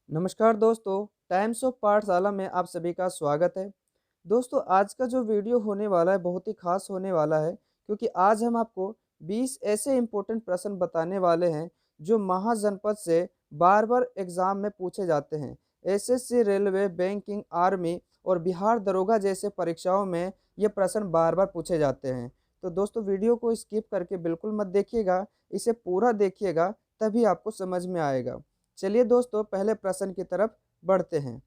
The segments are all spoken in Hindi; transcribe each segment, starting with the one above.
नमस्कार दोस्तों, टाइम्स ऑफ पाठशाला में आप सभी का स्वागत है। दोस्तों, आज का जो वीडियो होने वाला है बहुत ही खास होने वाला है, क्योंकि आज हम आपको 20 ऐसे इम्पोर्टेंट प्रश्न बताने वाले हैं जो महाजनपद से बार-बार एग्जाम में पूछे जाते हैं। एसएससी, रेलवे, बैंकिंग, आर्मी और बिहार दरोगा जैसे परीक्षाओं में ये प्रश्न बार-बार पूछे जाते हैं। तो दोस्तों, वीडियो को स्किप करके बिल्कुल मत देखिएगा, इसे पूरा देखिएगा तभी आपको समझ में आएगा। चलिए दोस्तों, पहले प्रश्न की तरफ बढ़ते हैं।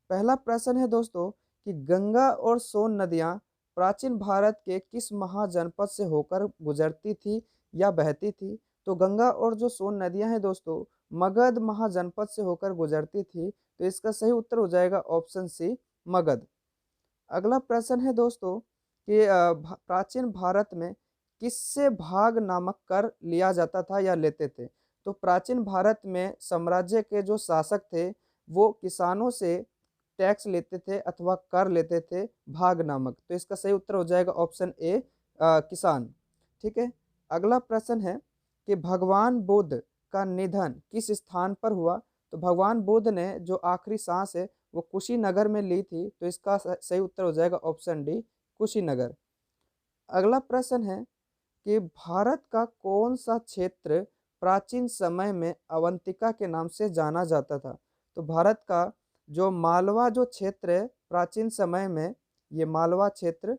पहला प्रश्न है दोस्तों कि गंगा और सोन नदियां प्राचीन भारत के किस महाजनपद से होकर गुजरती थी या बहती थी? तो गंगा और जो सोन नदियां हैं दोस्तों, मगध महाजनपद से होकर गुजरती थी। तो इसका सही उत्तर हो जाएगा ऑप्शन सी, मगध। अगला प्रश्न है दोस्तों कि प्राचीन भारत में किससे भाग नामक कर लिया जाता था या लेते थे? तो प्राचीन भारत में साम्राज्य के जो शासक थे वो किसानों से टैक्स लेते थे अथवा कर लेते थे भाग नामक। तो इसका सही उत्तर हो जाएगा ऑप्शन ए, किसान। ठीक है। अगला प्रश्न है कि भगवान बुद्ध का निधन किस स्थान पर हुआ? तो भगवान बुद्ध ने जो आखिरी सांस है वो कुशीनगर में ली थी। तो इसका सही उत्तर हो जाएगा ऑप्शन डी, कुशीनगर। अगला प्रश्न है कि भारत का कौन सा क्षेत्र प्राचीन समय में अवंतिका के नाम से जाना जाता था? तो भारत का जो मालवा जो क्षेत्र है प्राचीन समय में, ये मालवा क्षेत्र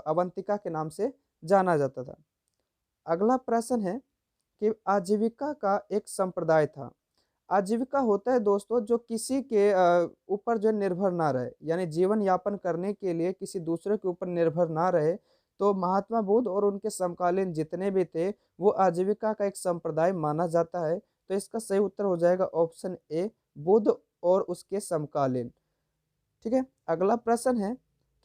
अवंतिका के नाम से जाना जाता था। अगला प्रश्न है कि आजीविका का एक संप्रदाय था। आजीविका होता है दोस्तों जो किसी के ऊपर जो निर्भर ना रहे, यानी जीवन यापन करने के लिए किसी दूसरे के ऊपर निर्भर ना रहे। तो महात्मा बुद्ध और उनके समकालीन जितने भी थे वो आजीविका का एक संप्रदाय माना जाता है। तो इसका सही उत्तर हो जाएगा ऑप्शन ए, बुद्ध और उसके समकालीन। ठीक है। अगला प्रश्न है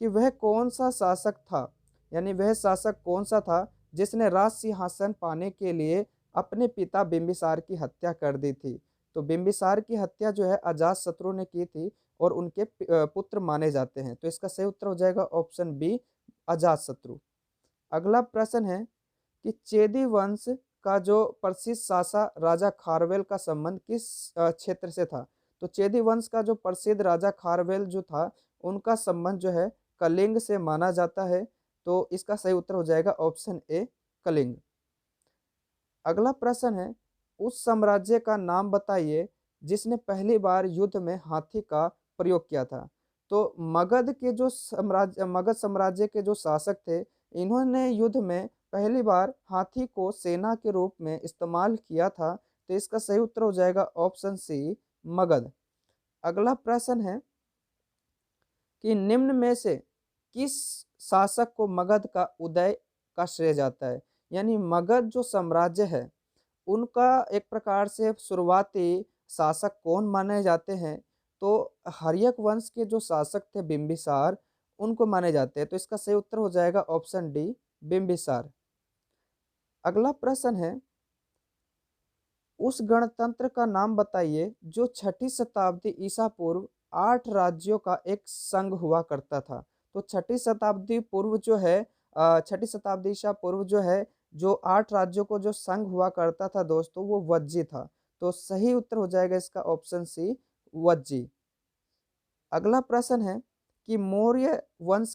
कि वह कौन सा शासक था, यानी वह शासक कौन सा था जिसने राज सिंहासन पाने के लिए अपने पिता बिंबिसार की हत्या कर दी थी? तो बिंबिसार की हत्या जो है अजातशत्रु ने की थी और उनके पुत्र माने जाते हैं। तो इसका सही उत्तर हो जाएगा ऑप्शन बी, अजातशत्रु। अगला प्रश्न है कि चेदी वंश का जो प्रसिद्ध शासक राजा खारवेल का संबंध किस क्षेत्र से था? तो चेदी वंश का जो प्रसिद्ध राजा खारवेल जो था उनका संबंध जो है कलिंग से माना जाता है। तो इसका सही उत्तर हो जाएगा ऑप्शन ए, कलिंग। अगला प्रश्न है उस साम्राज्य का नाम बताइए जिसने पहली बार युद्ध में हाथी का प्रयोग किया था। तो मगध साम्राज्य के जो शासक थे इन्होंने युद्ध में पहली बार हाथी को सेना के रूप में इस्तेमाल किया था। तो इसका सही उत्तर हो जाएगा ऑप्शन सी, मगध। अगला प्रश्न है कि निम्न में से किस शासक को मगध का उदय का श्रेय जाता है? यानी मगध जो साम्राज्य है उनका एक प्रकार से शुरुआती शासक कौन माने जाते हैं? तो हर्यक वंश के जो शासक थे बिंबिसार, उनको माने जाते हैं। तो इसका सही उत्तर हो जाएगा ऑप्शन डी, बिंबिसार। अगला प्रश्न है उस गणतंत्र का नाम बताइए जो छठी शताब्दी ईसा पूर्व 8 राज्यों का एक संघ हुआ करता था। तो छठी शताब्दी पूर्व जो है, छठी शताब्दी ईसा पूर्व जो है, जो 8 राज्यों को जो संघ हुआ करता था दोस्तों वो वज्जी था। तो सही उत्तर हो जाएगा इसका ऑप्शन सी, वज्जी। अगला प्रश्न है कि मौर्य वंश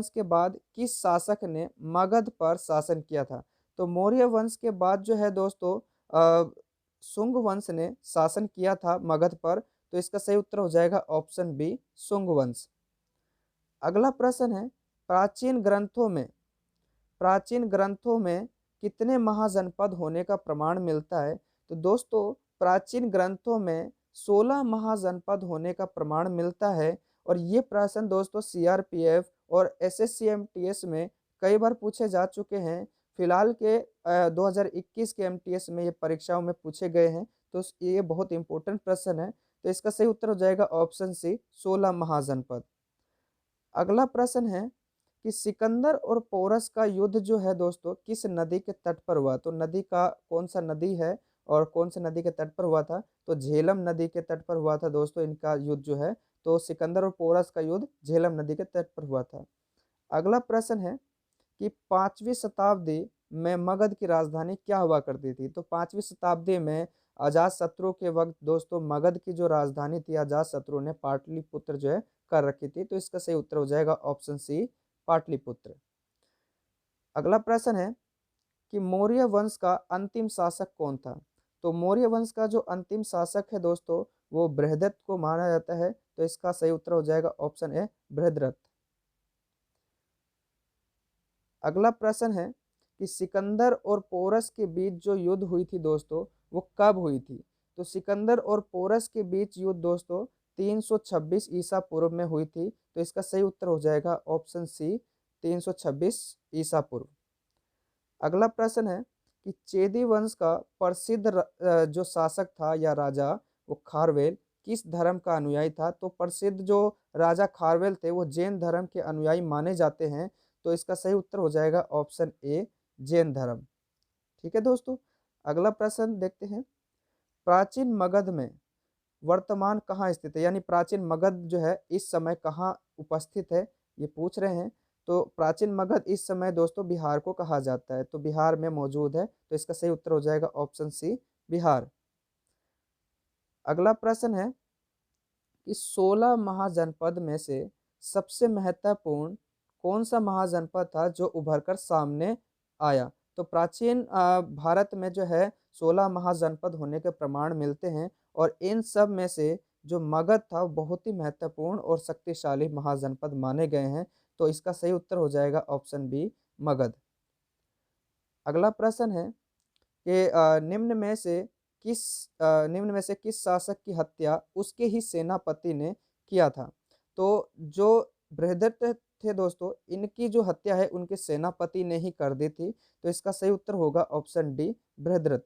के बाद किस शासक ने मगध पर शासन किया था? तो मौर्य वंश के बाद जो है दोस्तों शुंग वंश ने शासन किया था मगध पर। तो इसका सही उत्तर हो जाएगा ऑप्शन बी, शुंग वंश। अगला प्रश्न है प्राचीन ग्रंथों में कितने महाजनपद होने का प्रमाण मिलता है? तो दोस्तों प्राचीन ग्रंथों में 16 महाजनपद होने का प्रमाण मिलता है। और ये प्रश्न दोस्तों सीआरपीएफ और एसएससी में कई बार पूछे जा चुके हैं। फिलहाल के 2021 के एमटीएस में ये परीक्षाओं में पूछे गए हैं। तो ये बहुत इंपॉर्टेंट प्रश्न है। तो इसका सही उत्तर हो जाएगा ऑप्शन सी, 16 महाजनपद। अगला प्रश्न है कि सिकंदर और पोरस का युद्ध जो है दोस्तों किस नदी के तट पर हुआ? तो नदी का कौन सा नदी है और कौन सा नदी के तट पर हुआ था? तो झेलम नदी के तट पर हुआ था दोस्तों इनका युद्ध जो है। तो सिकंदर और पोरस का युद्ध झेलम नदी के तट पर हुआ था। अगला प्रश्न है कि 5वीं शताब्दी में मगध की राजधानी क्या हुआ करती थी? तो 5वीं शताब्दी में अजातशत्रु के वक्त दोस्तों मगध की जो राजधानी थी अजातशत्रु ने पाटलिपुत्र जो है कर रखी थी। तो इसका सही उत्तर हो जाएगा ऑप्शन सी पाटलिपुत्र। अगला प्रश्न है कि मौर्य वंश का अंतिम शासक कौन था। तो मौर्य वंश का जो अंतिम शासक है दोस्तों वो बृहदत्त को माना जाता है। तो इसका सही उत्तर हो जाएगा ऑप्शन ए बृहद्रथ। अगला प्रश्न है कि सिकंदर और पोरस के बीच जो युद्ध हुई थी दोस्तों वो कब हुई थी। तो सिकंदर और पोरस के बीच युद्ध दोस्तों 326 ईसा पूर्व में हुई थी। तो इसका सही उत्तर हो जाएगा ऑप्शन सी 326 ईसा पूर्व। अगला प्रश्न है कि चेदी वंश का प्रसिद्ध जो शासक था या राजा वो खारवेल किस धर्म का अनुयायी था। तो प्रसिद्ध जो राजा खारवेल थे वो जैन धर्म के अनुयायी माने जाते हैं। तो इसका सही उत्तर हो जाएगा ऑप्शन ए जैन धर्म। ठीक है दोस्तों, अगला प्रश्न देखते हैं। प्राचीन मगध में वर्तमान कहाँ स्थित है, यानी प्राचीन मगध जो है इस समय कहाँ उपस्थित है ये पूछ रहे हैं। तो प्राचीन मगध इस समय दोस्तों बिहार को कहा जाता है। तो बिहार में मौजूद है। तो इसका सही उत्तर हो जाएगा ऑप्शन सी बिहार। अगला प्रश्न है कि 16 महाजनपद में से सबसे महत्वपूर्ण कौन सा महाजनपद था जो उभर कर सामने आया। तो प्राचीन भारत में जो है 16 महाजनपद होने के प्रमाण मिलते हैं और इन सब में से जो मगध था बहुत ही महत्वपूर्ण और शक्तिशाली महाजनपद माने गए हैं। तो इसका सही उत्तर हो जाएगा ऑप्शन बी मगध। अगला प्रश्न है कि निम्न में से किस शासक की हत्या उसके ही सेनापति ने किया था। तो जो बृहदत्त थे दोस्तों इनकी जो हत्या है उनके सेनापति ने ही कर दी थी। तो इसका सही उत्तर होगा ऑप्शन डी बृहद्रथ।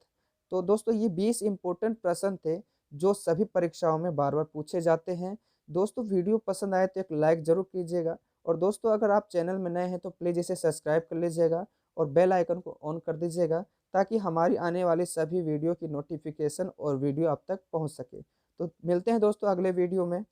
तो दोस्तों ये 20 इंपॉर्टेंट प्रश्न थे जो सभी परीक्षाओं में बार बार पूछे जाते हैं। दोस्तों वीडियो पसंद आए तो एक लाइक जरूर कीजिएगा और दोस्तों अगर आप चैनल में नए हैं तो प्लीज़ इसे सब्सक्राइब कर लीजिएगा और बेल आइकन को ऑन कर दीजिएगा ताकि हमारी आने वाली सभी वीडियो की नोटिफिकेशन और वीडियो आप तक पहुंच सके। तो मिलते हैं दोस्तों अगले वीडियो में।